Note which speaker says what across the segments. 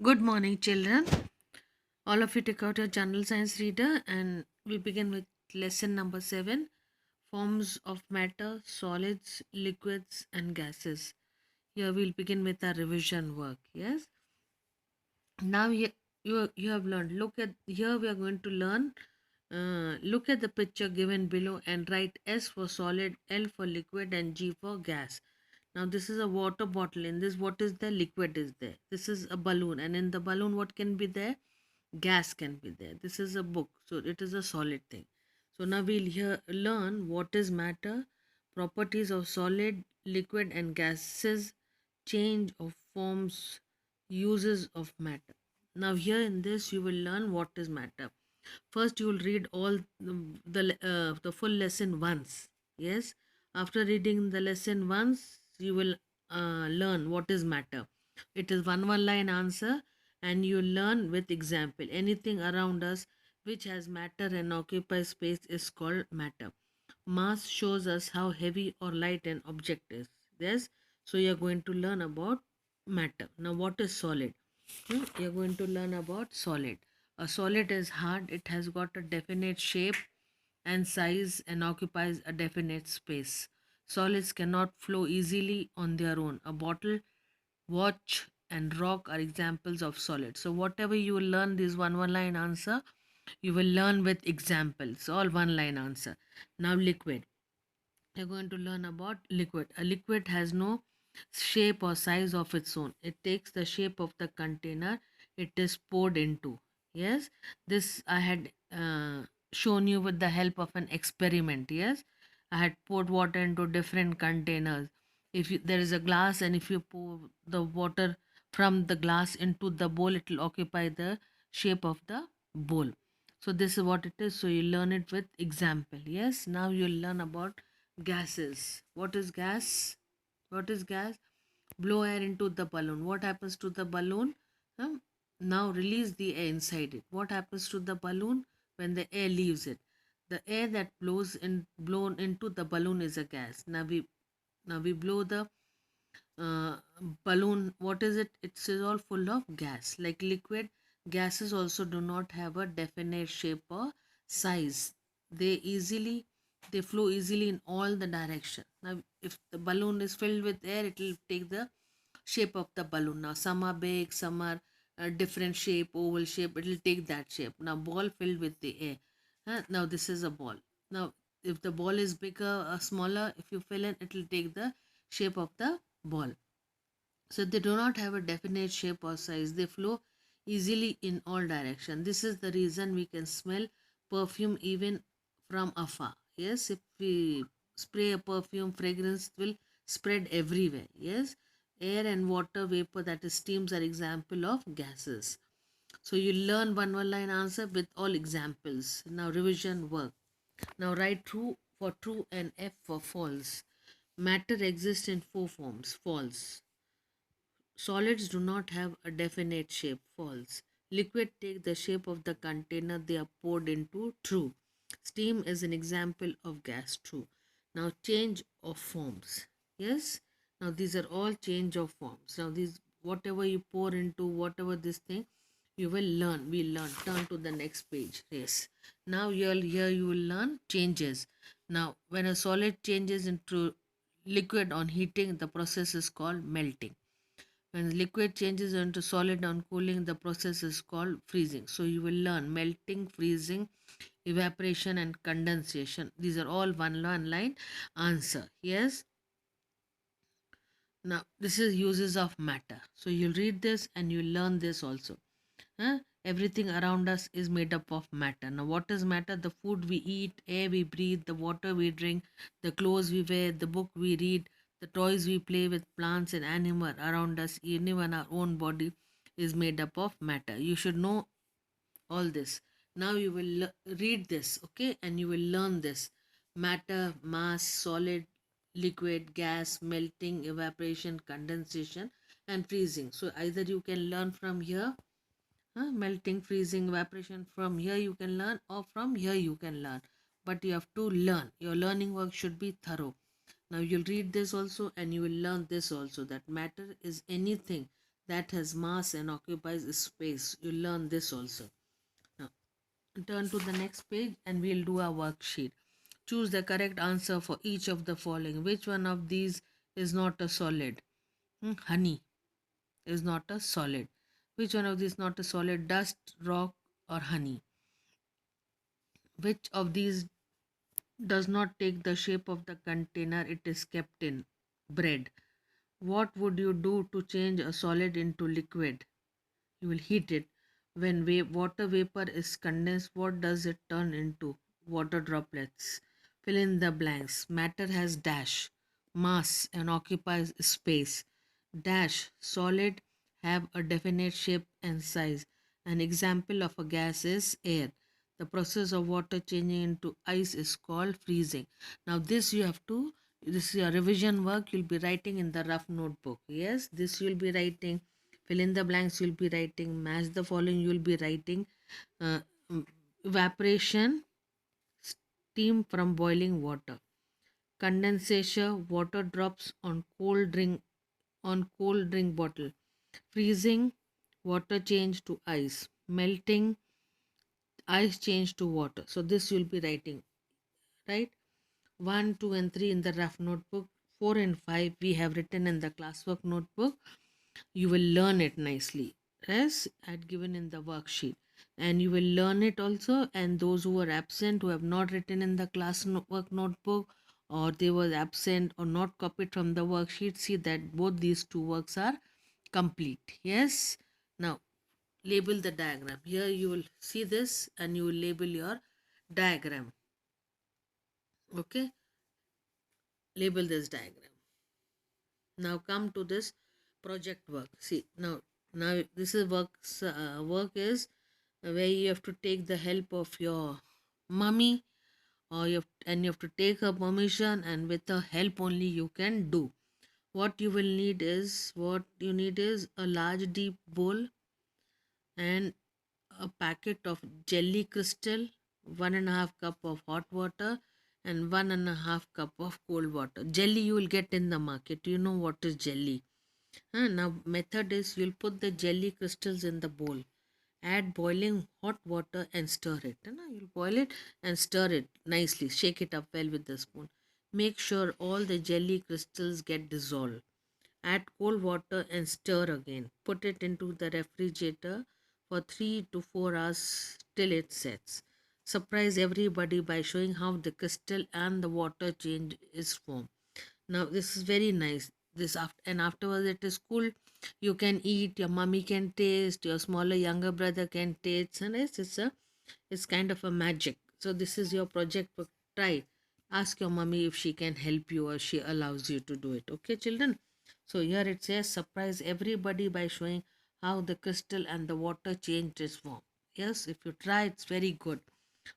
Speaker 1: Good morning, children. All of you take out your general science reader and we begin with lesson number 7, forms of matter, solids, liquids, and gases. Here we'll begin with our revision work. Yes. Now you have learned. Look at here we are going to learn. Look at the picture given below and write S for solid, L for liquid, and G for gas. Now this is a water bottle. In this, what is there? Liquid is there. This is a balloon, and in the balloon, what can be there? Gas can be there. This is a book, so it is a solid thing. So now we'll here learn what is matter, properties of solid, liquid, and gases, change of forms, uses of matter. Now here in this you will learn what is matter. First you will read all the full lesson once. Yes, after reading the lesson once you will learn what is matter. It is one line answer, and you learn with example. Anything around us which has matter and occupies space is called matter. Mass shows us how heavy or light an object is. Yes, so you are going to learn about matter. Now what is solid? You're going to learn about solid. A solid is hard, it has got a definite shape and size and occupies a definite space. Solids cannot flow easily on their own. A bottle, watch, and rock are examples of solids. So whatever you will learn, this one line answer, you will learn with examples. All one line answer. Now liquid. You're going to learn about liquid. A liquid has no shape or size of its own. It takes the shape of the container it is poured into. Yes, this I had shown you with the help of an experiment. Yes, I had poured water into different containers. If there is a glass, and if you pour the water from the glass into the bowl, it will occupy the shape of the bowl. So this is what it is. So you learn it with example. Yes, now you'll learn about gases. What is gas? What is gas? Blow air into the balloon. What happens to the balloon? Um, Now release the air inside it. What happens to the balloon when the air leaves it? The air that blown into the balloon is a gas. Now we blow the uh, balloon. What is it? It's all full of gas. Like liquid, gases also do not have a definite shape or size. They flow easily in all the direction. Now if the balloon is filled with air, it will take the shape of the balloon. Now some are big, some are different shape, oval shape, it will take that shape. Now ball filled with the air. Now this is a ball. Now if the ball is bigger or smaller, if you fill in, it will take the shape of the ball. So they do not have a definite shape or size. They flow easily in all directions. This is the reason we can smell perfume even from afar. Yes, if we spray a perfume, fragrance will spread everywhere. Yes, air and water vapor, that is steams, are example of gases. So you learn one line answer with all examples. Now revision work. Now write true for true and F for false. Matter exists in four forms. False. Solids do not have a definite shape. False. Liquid take the shape of the container they are poured into. True. Steam is an example of gas. True. Now change of forms. Yes. Now these are all change of forms. Now these, whatever you pour into, whatever this thing, you will learn. We learn. Turn to the next page. Yes. Now here you will learn changes. Now when a solid changes into liquid on heating, the process is called melting. When liquid changes into solid on cooling, the process is called freezing. So you will learn melting, freezing, evaporation, and condensation. These are all one line answer. Yes. Now this is uses of matter. So you'll read this and you'll learn this also. Everything around us is made up of matter. Now, what is matter? The food we eat, air we breathe, the water we drink, the clothes we wear, the book we read, the toys we play with, plants and animal around us, even our own body is made up of matter. You should know all this. Now you will read this, okay, and you will learn this. Matter, mass, solid, liquid, gas, melting, evaporation, condensation, and freezing. So either you can learn from here, melting, freezing, evaporation, from here you can learn, or from here you can learn, but you have to learn. Your learning work should be thorough. Now you'll read this also and you will learn this also, that matter is anything that has mass and occupies space. You learn this also. Now, turn to the next page and we'll do our worksheet. Choose the correct answer for each of the following. Which one of these is not a solid? Honey is not a solid. Which one of these is not a solid? Dust, rock, or honey? Which of these does not take the shape of the container it is kept in? Bread. What would you do to change a solid into liquid? You will heat it. When water vapor is condensed, what does it turn into? Water droplets. Fill in the blanks. Matter has dash, mass, and occupies space. Dash, solid, have a definite shape and size. An example of a gas is air. The process of water changing into ice is called freezing. Now, this is your revision work you'll be writing in the rough notebook. Yes, this you'll be writing. Fill in the blanks you'll be writing. Match the following you'll be writing. Uh, Evaporation, steam from boiling water. Condensation, water drops on cold drink bottle. Freezing, water change to ice. Melting, ice change to water. So this you'll be writing, right? 1, 2, and 3 in the rough notebook. 4 and 5 we have written in the classwork notebook. You will learn it nicely as I had given in the worksheet. And you will learn it also. And those who are absent, who have not written in the work notebook, or they were absent or not copied from the worksheet, see that both these two works are complete. Yes. Now label the diagram. Here you will see this and you will label your diagram. Okay. Label this diagram. Now come to this project work. See now this is work is where you have to take the help of your mummy, or you have to take her permission, and with her help only you can do. What you need is a large deep bowl and a packet of jelly crystal, 1.5 cup of hot water, and 1.5 cup of cold water. Jelly you will get in the market. You know what is jelly. Now method is you'll put the jelly crystals in the bowl. Add boiling hot water and stir it. You'll boil it and stir it nicely. Shake it up well with the spoon. Make sure all the jelly crystals get dissolved. Add cold water and stir again. Put it into the refrigerator for 3 to 4 hours till it sets. Surprise everybody by showing how the crystal and the water change its form. Now this is very nice. And afterwards it is cool. You can eat. Your mummy can taste. Your smaller younger brother can taste. And it's kind of a magic. So this is your project work. Try. Ask your mummy if she can help you or she allows you to do it. Okay, children. So here it says surprise everybody by showing how the crystal and the water changed its form. Yes, if you try, it's very good.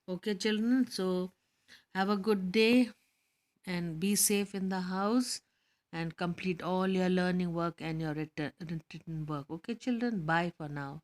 Speaker 1: Okay, children. So have a good day and be safe in the house and complete all your learning work and your written work. Okay, children, bye for now.